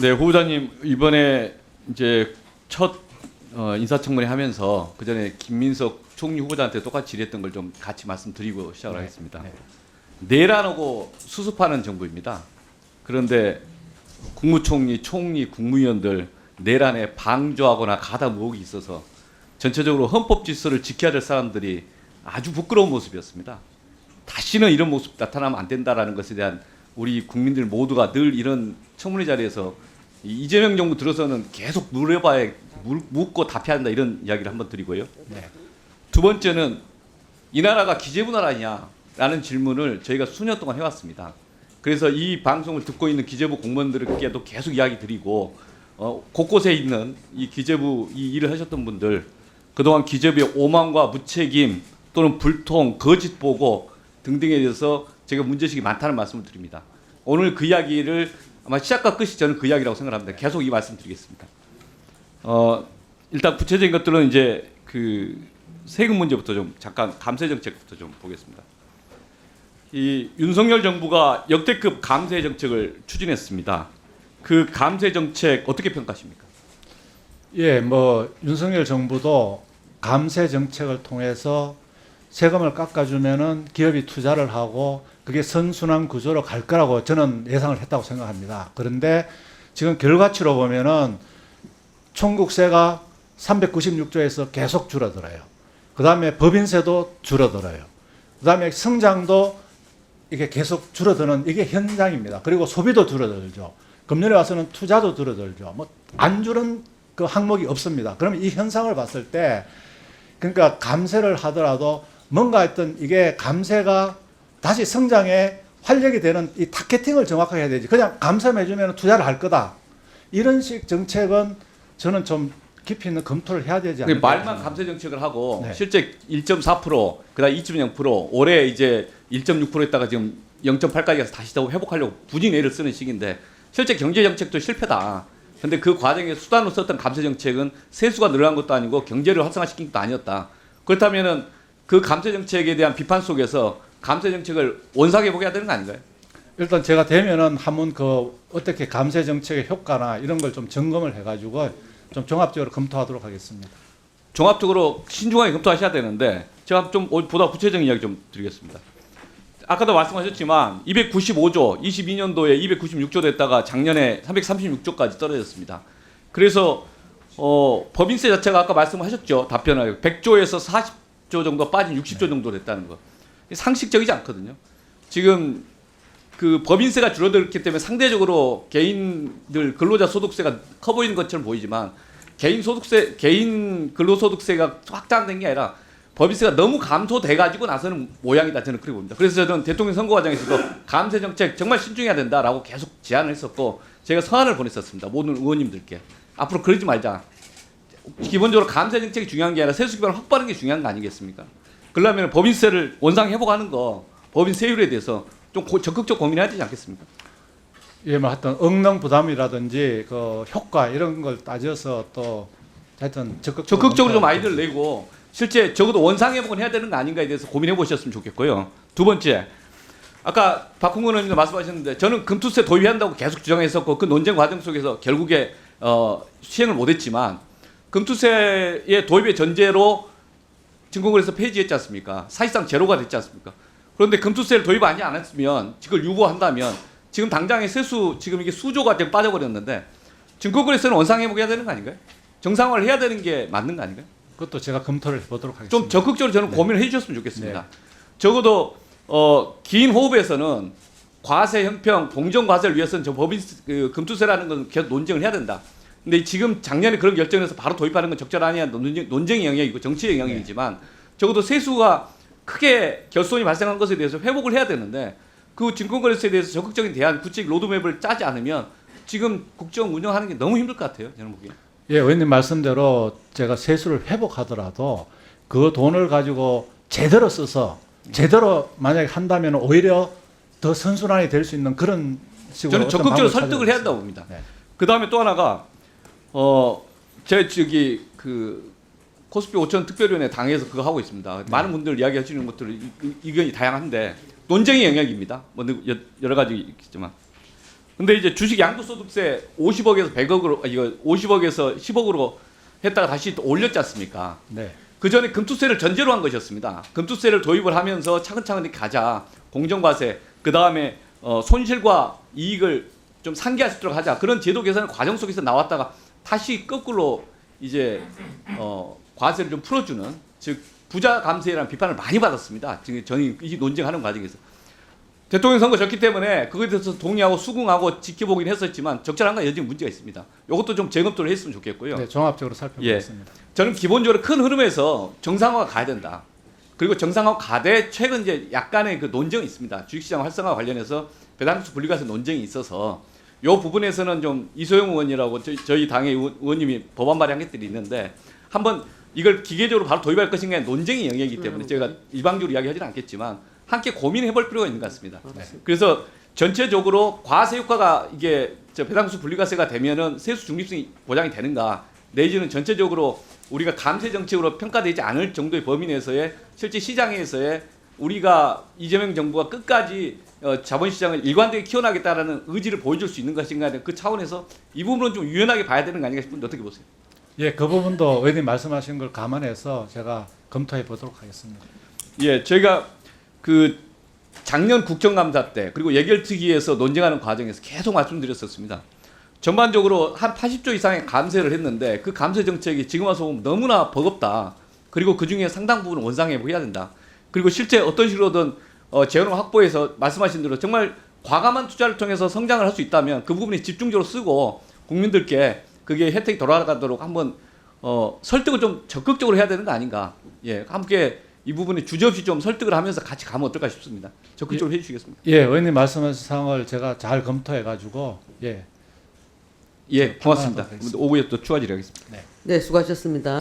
네, 후보자님 이번에 이제 첫 인사청문회 하면서 그 전에 김민석 총리 후보자한테 똑같이 질의했던 걸 좀 같이 말씀드리고 시작을 하겠습니다. 내란하고 수습하는 정부입니다. 그런데 국무총리, 총리, 국무위원들 내란에 방조하거나 가다 무혹이 있어서 전체적으로 헌법 질서를 지켜야 될 사람들이 아주 부끄러운 모습이었습니다. 다시는 이런 모습 나타나면 안 된다라는 것에 대한 우리 국민들 모두가 늘 이런 청문회 자리에서 이재명 정부 들어서는 계속 물어봐야 묻고 답해야 한다 이런 이야기를 한번 드리고요. 네. 두 번째는 이 나라가 기재부 나라냐라는 질문을 저희가 수년 동안 해왔습니다. 그래서 이 방송을 듣고 있는 기재부 공무원들께도 계속 이야기 드리고 곳곳에 있는 이 기재부 이 일을 하셨던 분들 그동안 기재부의 오만과 무책임 또는 불통, 거짓 보고 등등에 대해서 제가 문제식이 많다는 말씀을 드립니다. 오늘 그 이야기를 아마 시작과 끝이 저는 그 이야기라고 생각합니다. 계속 이 말씀 드리겠습니다. 일단 구체적인 것들은 이제 그 세금 문제부터 좀 잠깐 감세 정책부터 좀 보겠습니다. 이 윤석열 정부가 역대급 감세 정책을 추진했습니다. 그 감세 정책 어떻게 평가하십니까? 예, 뭐 윤석열 정부도 감세 정책을 통해서 세금을 깎아주면은 기업이 투자를 하고 그게 선순환 구조로 갈 거라고 저는 예상을 했다고 생각합니다. 그런데 지금 결과치로 보면은 총국세가 396조에서 계속 줄어들어요. 그 다음에 법인세도 줄어들어요. 그 다음에 성장도 이게 계속 줄어드는 이게 현상입니다. 그리고 소비도 줄어들죠. 금년에 와서는 투자도 줄어들죠. 뭐 안 줄은 그 항목이 없습니다. 그러면 이 현상을 봤을 때 그러니까 감세를 하더라도 뭔가 했던 이게 감세가 다시 성장에 활력이 되는 이 타겟팅을 정확하게 해야 되지. 그냥 감세만 해주면 투자를 할 거다. 이런 식 정책은 저는 좀 깊이 있는 검토를 해야 되지 않을까. 말만 감세 정책을 하고 네. 실제 1.4%, 그다음 2.0%, 올해 이제 1.6% 했다가 지금 0.8까지 가서 다시 또 회복하려고 부진 애를 쓰는 시기인데 실제 경제 정책도 실패다. 근데 그 과정에 수단으로 썼던 감세 정책은 세수가 늘어난 것도 아니고 경제를 활성화시킨 것도 아니었다. 그렇다면은 그 감세 정책에 대한 비판 속에서 감세 정책을 원상회 복해야 되는 거 아닌가요? 일단 제가 되면은 한번 그 어떻게 감세 정책의 효과나 이런 걸 좀 점검을 해가지고 좀 종합적으로 검토하도록 하겠습니다. 종합적으로 신중하게 검토하셔야 되는데 제가 좀 보다 구체적인 이야기 좀 드리겠습니다. 아까도 말씀하셨지만 295조, 22년도에 296조 됐다가 작년에 336조까지 떨어졌습니다. 그래서 법인세 자체가 아까 말씀하셨죠. 답변을 100조에서 40조 정도 빠진 60조 정도 됐다는 거. 상식적이지 않거든요. 지금 그 법인세가 줄어들었기 때문에 상대적으로 개인들 근로자 소득세가 커 보이는 것처럼 보이지만 개인 근로소득세가 확장된 게 아니라 법인세가 너무 감소돼 가지고 나서는 모양이다 저는 그렇게 봅니다. 그래서 저는 대통령 선거 과정에서도 감세 정책 정말 신중해야 된다라고 계속 제안을 했었고 제가 서한을 보냈었습니다. 모든 의원님들께 앞으로 그러지 말자. 기본적으로 감세 정책이 중요한 게 아니라 세수 기반을 확보하는 게 중요한 거 아니겠습니까? 그러려면 법인세를 원상 회복하는 거 법인 세율에 대해서 좀 적극적 고민해야 되지 않겠습니까? 예, 뭐 하여튼 응능 부담이라든지 그 효과 이런 걸 따져서 또 하여튼 적극적으로 좀 아이디어를 내고 실제 적어도 원상 회복은 해야 되는 거 아닌가에 대해서 고민해 보셨으면 좋겠고요. 두 번째, 아까 박홍근 의원님도 말씀하셨는데 저는 금투세 도입한다고 계속 주장했었고 그 논쟁 과정 속에서 결국에 시행을 못했지만 금투세의 도입의 전제로 증권거래소 폐지했지 않습니까? 사실상 제로가 됐지 않습니까? 그런데 금투세를 도입하지 않았으면 이걸 유보한다면 지금 당장의 세수 지금 이게 수조가 지금 빠져버렸는데 증권거래소는 원상 회복해야 되는 거 아닌가요? 정상화를 해야 되는 게 맞는 거 아닌가요? 그것도 제가 검토를 해보도록 하겠습니다. 좀 적극적으로 저는 고민을 해주셨으면 좋겠습니다. 적어도 긴 호흡에서는 과세 형평, 공정 과세를 위해서는 저 법인 금투세라는 건 계속 논쟁을 해야 된다. 근데 지금 작년에 그런 결정에서 바로 도입하는 건 적절하냐 논쟁의 영역이고 정치의 영역이지만 적어도 세수가 크게 결손이 발생한 것에 대해서 회복을 해야 되는데 그 증권거래소에 대해서 적극적인 대안, 구체적 로드맵을 짜지 않으면 지금 국정 운영하는 게 너무 힘들 것 같아요. 저는 보기에. 예, 의원님 말씀대로 제가 세수를 회복하더라도 그 돈을 가지고 제대로 써서 제대로 만약에 한다면 오히려 더 선순환이 될 수 있는 그런 식으로 저는 적극적으로 설득을 해야 한다고 봅니다. 네. 그 다음에 또 하나가 제 저기 그 코스피 5천 특별위원회 당에서 그거 하고 있습니다. 많은 분들 이야기하시는 것들 의견이 다양한데 논쟁의 영역입니다. 뭐 여러 가지 있겠지만 근데 이제 주식 양도소득세 50억에서 100억으로 이거 50억에서 10억으로 했다가 다시 또 올렸지 않습니까? 네. 그 전에 금투세를 전제로 한 것이었습니다. 금투세를 도입을 하면서 차근차근 이렇게 가자. 공정과세, 그 다음에 손실과 이익을 좀 상기할 수 있도록 하자. 그런 제도 개선 과정 속에서 나왔다가 다시 거꾸로 이제 과세를 좀 풀어주는, 즉 부자 감세라는 비판을 많이 받았습니다. 지금 저는 이 논쟁하는 과정에서 대통령 선거 졌기 때문에 그거에 대해서 동의하고 수긍하고 지켜보긴 했었지만 적절한 건 여전히 문제가 있습니다. 이것도 좀 재검토를 했으면 좋겠고요. 네, 종합적으로 살펴보겠습니다. 저는 기본적으로 큰 흐름에서 정상화가 가야 된다. 그리고 정상화 가되 최근 이제 약간의 그 논쟁이 있습니다. 주식시장 활성화 관련해서 배당수 분리과세 논쟁이 있어서 이 부분에서는 좀 이소영 의원이라고 저희 당의 의원님이 법안 발의한 것들이 있는데 한번 이걸 기계적으로 바로 도입할 것인가 논쟁의 영역이기 때문에 제가 일방적으로 이야기하지는 않겠지만 함께 고민해볼 필요가 있는 것 같습니다. 그래서 전체적으로 과세 효과가 이게 배당수 분리과세가 되면은 세수 중립성이 보장이 되는가, 내지는 전체적으로 우리가 감세 정책으로 평가되지 않을 정도의 범위 내에서의 실제 시장에서의 우리가 이재명 정부가 끝까지 자본시장을 일관되게 키워나가겠다라는 의지를 보여줄 수 있는 것인가, 그 차원에서 이 부분은 좀 유연하게 봐야 되는 거 아닌가 싶은데 어떻게 보세요? 예, 그 부분도 의원님 말씀하신 걸 감안해서 제가 검토해 보도록 하겠습니다. 예, 저희가 그 작년 국정감사 때 그리고 예결특위에서 논쟁하는 과정에서 계속 말씀드렸었습니다. 전반적으로 한 80조 이상의 감세를 했는데 그 감세 정책이 지금 와서 보면 너무나 버겁다. 그리고 그 중에 상당 부분은 원상회복해야 된다. 그리고 실제 어떤 식으로든 재원을 확보해서 말씀하신 대로 정말 과감한 투자를 통해서 성장을 할 수 있다면 그 부분에 집중적으로 쓰고 국민들께 그게 혜택이 돌아가도록 한번 설득을 좀 적극적으로 해야 되는 거 아닌가. 예, 함께 이 부분에 주저없이 좀 설득을 하면서 같이 가면 어떨까 싶습니다. 적극적으로 해주시겠습니다. 예, 의원님 말씀하신 사항을 제가 잘 검토해 가지고 예, 고맙습니다. 하겠습니다. 오후에 또 추가 질의하겠습니다. 네, 수고하셨습니다.